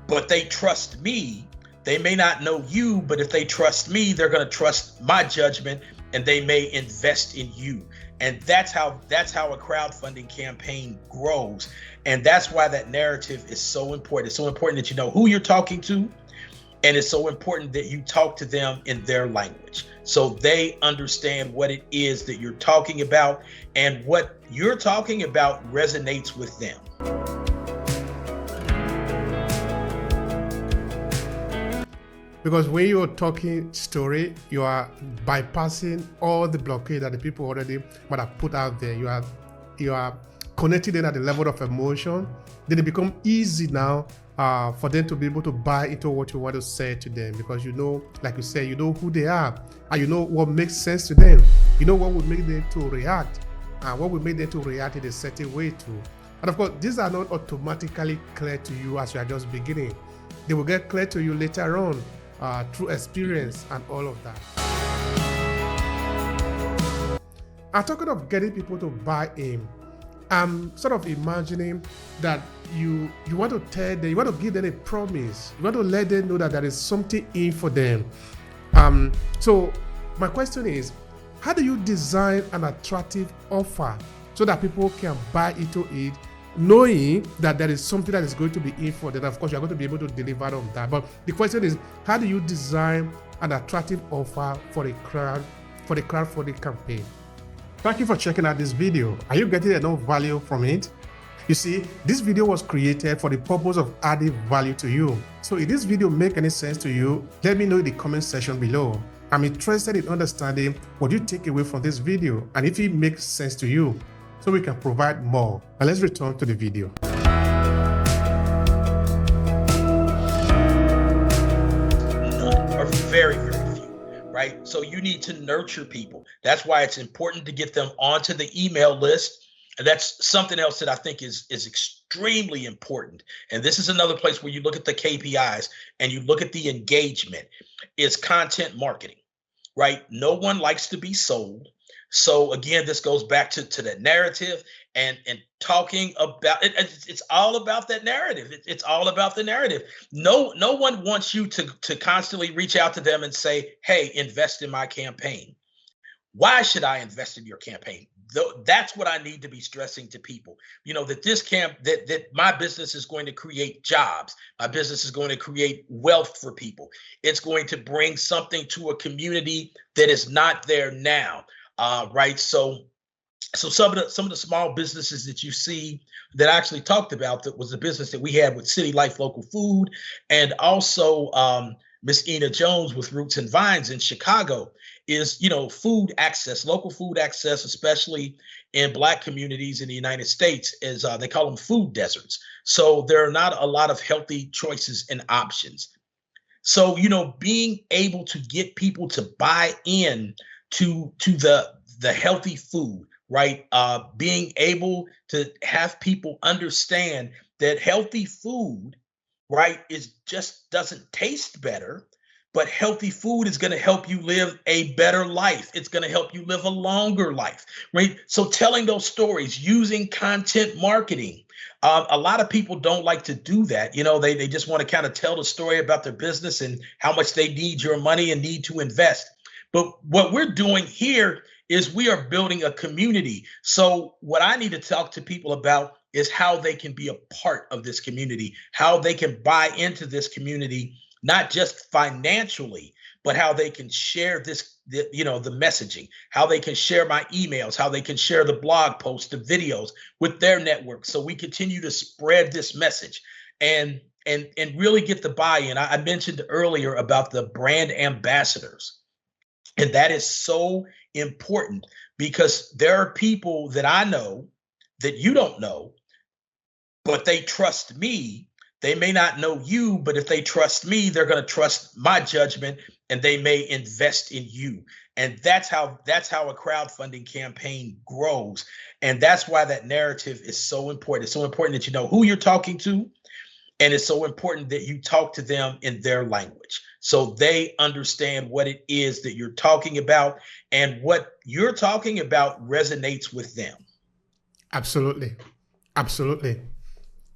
but they trust me. They may not know you, but if they trust me, they're going to trust my judgment, and they may invest in you. And that's how a crowdfunding campaign grows. And that's why that narrative is so important. It's so important that you know who you're talking to, and it's so important that you talk to them in their language so they understand what it is that you're talking about, and what you're talking about resonates with them. Because when you're talking story, you are bypassing all the blockade that the people already might have put out there. You are connecting them at the level of emotion. Then it becomes easy now for them to be able to buy into what you want to say to them, because you know, like you say, you know who they are, and you know what makes sense to them. You know what would make them to react, and what would make them to react in a certain way too. And of course, these are not automatically clear to you as you are just beginning. They will get clear to you later on. Through experience and all of that. I'm talking of getting people to buy in. I'm sort of imagining that you want to tell them, you want to give them a promise. You want to let them know that there is something in for them. So my question is, how do you design an attractive offer so that people can buy into it, knowing that there is something that is going to be in for them? Of course, you're going to be able to deliver on that. But the question is, how do you design an attractive offer for the crowdfunding campaign? Thank you for checking out this video. Are you getting enough value from it? You see, this video was created for the purpose of adding value to you. So if this video make any sense to you, let me know in the comment section below. I'm interested in understanding what you take away from this video and if it makes sense to you, so we can provide more. And let's return to the video. None, or very, very few, right? So you need to nurture people. That's why it's important to get them onto the email list. And that's something else that I think is extremely important. And this is another place where you look at the KPIs and you look at the engagement, is content marketing, right? No one likes to be sold. So again, this goes back to the narrative and talking about it. It's all about that narrative. It's all about the narrative. No one wants you to constantly reach out to them and say, hey, invest in my campaign. Why should I invest in your campaign? That's what I need to be stressing to people. You know, that that my business is going to create jobs. My business is going to create wealth for people. It's going to bring something to a community that is not there now. Right. So some of the small businesses that you see that I actually talked about, that was a business that we had with City Life Local Food, and also Miss Ina Jones with Roots and Vines in Chicago, is, you know, food access, local food access, especially in Black communities in the United States, is they call them food deserts. So there are not a lot of healthy choices and options. So, you know, being able to get people to buy in to the healthy food, right? Being able to have people understand that healthy food, right, is just doesn't taste better, but healthy food is going to help you live a better life. It's going to help you live a longer life, right? So telling those stories, using content marketing. A lot of people don't like to do that. You know, they just want to kind of tell the story about their business and how much they need your money and need to invest. But what we're doing here is we are building a community. So what I need to talk to people about is how they can be a part of this community, how they can buy into this community, not just financially, but how they can share the messaging, how they can share my emails, how they can share the blog posts, the videos with their network. So we continue to spread this message and really get the buy-in. I mentioned earlier about the brand ambassadors. And that is so important, because there are people that I know that you don't know, but they trust me. They may not know you, but if they trust me, they're going to trust my judgment, and they may invest in you. And that's how a crowdfunding campaign grows. And that's why that narrative is so important. It's so important that you know who you're talking to. And it's so important that you talk to them in their language so they understand what it is that you're talking about, and what you're talking about resonates with them. Absolutely. Absolutely.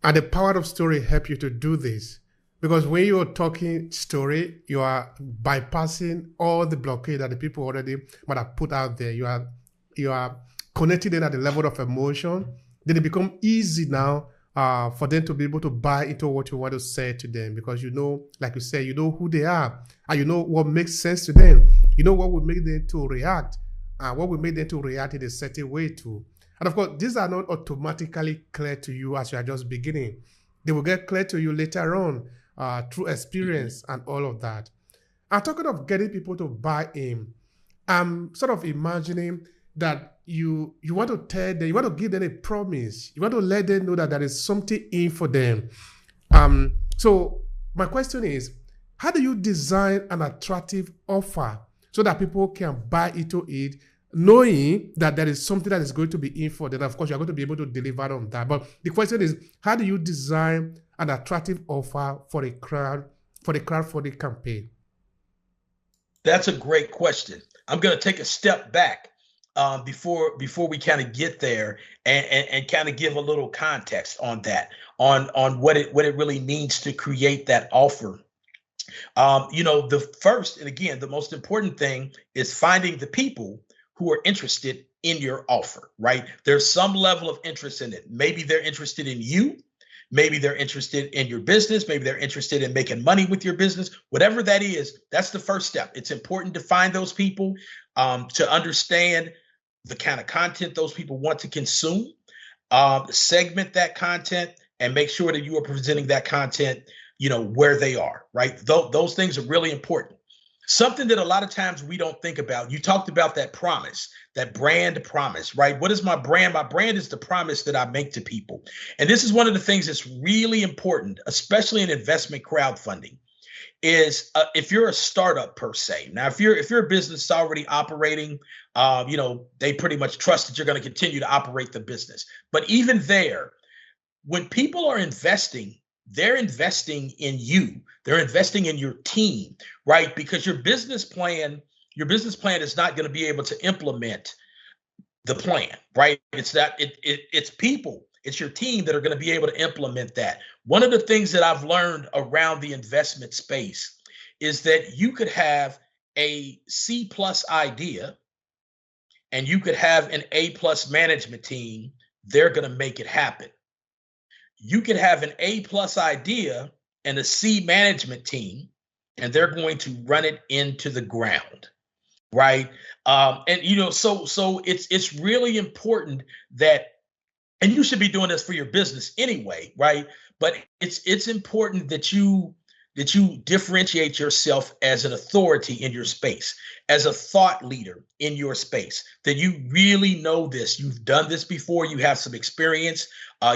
And the power of story help you to do this. Because when you're talking story, you are bypassing all the blockade that the people already might have put out there. You are connecting them at the level of emotion. Then it become easy now for them to be able to buy into what you want to say to them, because you know, like you say, you know who they are and you know what makes sense to them. You know what will make them to react and what will make them to react in a certain way too. And of course, these are not automatically clear to you as you are just beginning. They will get clear to you later on through experience and all of that. I'm talking of getting people to buy in. I'm sort of imagining that you want to tell them, you want to give them a promise, you want to let them know that there is something in for them. So my question is, how do you design an attractive offer so that people can buy into it, knowing that there is something that is going to be in for them? Of course, you're going to be able to deliver on that. But the question is, how do you design an attractive offer for a crowdfunding campaign? That's a great question. I'm going to take a step back before we kind of get there and kind of give a little context on that, on what it really means to create that offer. The first, and again, the most important thing is finding the people who are interested in your offer, right? There's some level of interest in it. Maybe they're interested in you. Maybe they're interested in your business. Maybe they're interested in making money with your business. Whatever that is, that's the first step. It's important to find those people, to understand the kind of content those people want to consume, segment that content, and make sure that you are presenting that content, where they are, right? Those things are really important. Something that a lot of times we don't think about. You talked about that promise, that brand promise, right? What is my brand? My brand is the promise that I make to people. And this is one of the things that's really important, especially in investment crowdfunding, is if you're a startup per se. Now, if you're a business that's already operating, they pretty much trust that you're going to continue to operate the business. But even there, when people are investing, they're investing in you. They're investing in your team, right? Because your business plan is not going to be able to implement the plan, right? It's people, it's your team that are going to be able to implement that. One of the things that I've learned around the investment space is that you could have a C+ idea and you could have an A+ management team. They're going to make it happen. You could have an A+ idea and a C management team, and they're going to run it into the ground, right? So it's really important that, and you should be doing this for your business anyway, right? But it's important that you differentiate yourself as an authority in your space, as a thought leader in your space, that you really know this. You've done this before. You have some experience.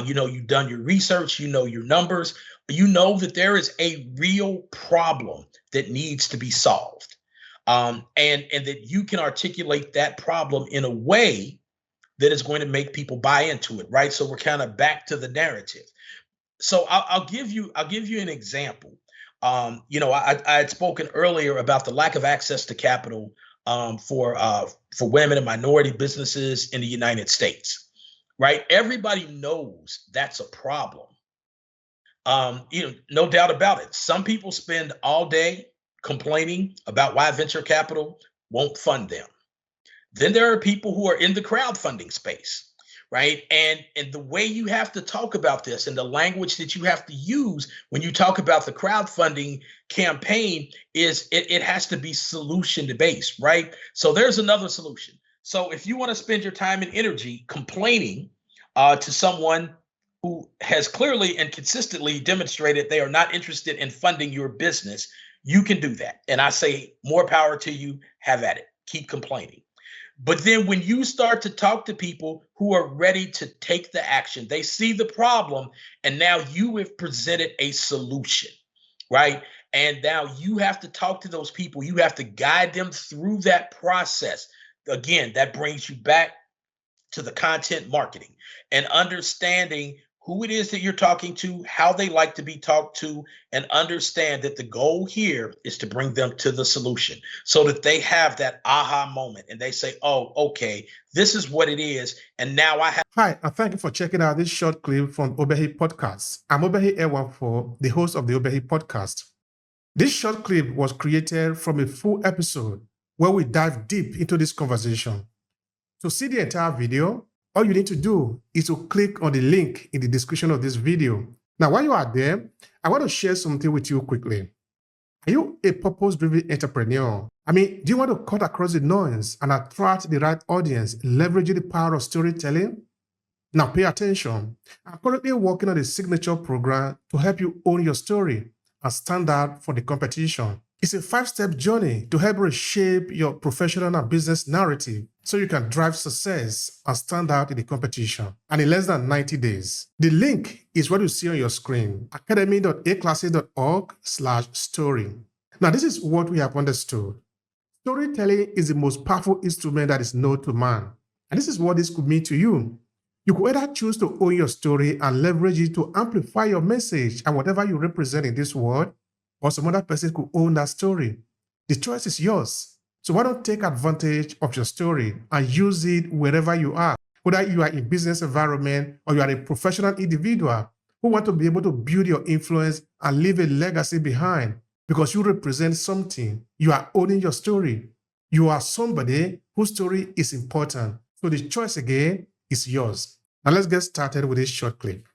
You've done your research. You know your numbers. You know that there is a real problem that needs to be solved, and that you can articulate that problem in a way that is going to make people buy into it, right? So we're kind of back to the narrative. So I'll give you an example. I had spoken earlier about the lack of access to capital for women and minority businesses in the United States, right? Everybody knows that's a problem. No doubt about it. Some people spend all day complaining about why venture capital won't fund them. Then there are people who are in the crowdfunding space, right? And the way you have to talk about this and the language that you have to use when you talk about the crowdfunding campaign is it has to be solution-based, right? So there's another solution. So if you want to spend your time and energy complaining to someone who has clearly and consistently demonstrated they are not interested in funding your business, you can do that. And I say more power to you. Have at it. Keep complaining. But then when you start to talk to people who are ready to take the action, they see the problem, and now you have presented a solution, right? And now you have to talk to those people. You have to guide them through that process. Again, that brings you back to the content marketing and understanding who it is that you're talking to, how they like to be talked to, and understand that the goal here is to bring them to the solution so that they have that aha moment and they say, oh, okay, this is what it is. And now I have. Hi, and thank you for checking out this short clip from Obehi Podcast. I'm Obehi Ewanfo, the host of the Obehi Podcast. This short clip was created from a full episode where we dive deep into this conversation. To see the entire video, all you need to do is to click on the link in the description of this video. Now, while you are there, I want to share something with you quickly. Are you a purpose-driven entrepreneur? Do you want to cut across the noise and attract the right audience, leveraging the power of storytelling? Now, pay attention. I'm currently working on a signature program to help you own your story and stand out for the competition. It's a 5-step journey to help reshape your professional and business narrative so you can drive success and stand out in the competition. And in less than 90 days. The link is what you see on your screen, academy.aclasses.org/story. Now, this is what we have understood. Storytelling is the most powerful instrument that is known to man. And this is what this could mean to you. You could either choose to own your story and leverage it to amplify your message and whatever you represent in this world, or some other person could own that story. The choice is yours. So why don't take advantage of your story and use it wherever you are, whether you are in business environment or you are a professional individual who want to be able to build your influence and leave a legacy behind because you represent something. You are owning your story. You are somebody whose story is important. So the choice again is yours. Now let's get started with this short clip.